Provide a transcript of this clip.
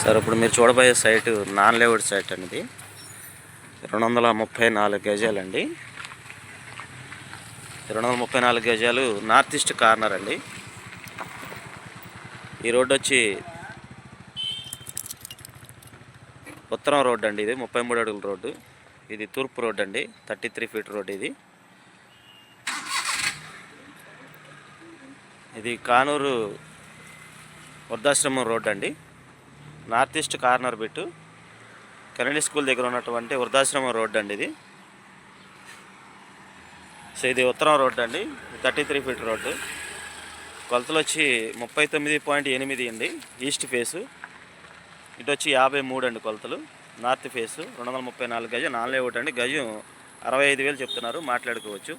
Sir ఇప్పుడు మీరు చూడబోయే సైటు నాన్ లేఅవుట్ సైట్ అనేది 234 గజాలండి. 234 గజాలు నార్త్ ఈస్ట్ కార్నర్ అండి. ఈ రోడ్డు వచ్చి ఉత్తరం రోడ్డు అండి. ఇది 33 అడుగుల రోడ్డు. ఇది తూర్పు రోడ్డు అండి. 33 ఫీట్ రోడ్డు ఇది. ఇది కానూరు వృద్ధాశ్రమం రోడ్డు అండి. North east corner bit Kennedy school దగ్గర ఉన్నటువంటి వృద్ధాశ్రమం రోడ్డు అండి ఇది. సో ఇది ఉత్తరం రోడ్డు అండి. 33 ఫీట్ రోడ్డు. కొలతలు వచ్చి 39.8 అండి. East face. ఇటు వచ్చి 53 అండి కొలతలు. నార్త్ ఫేసు 234 గజం నాన్ లేఅవుట్ అండి. గజం 65,000 చెప్తున్నారు, మాట్లాడుకోవచ్చు.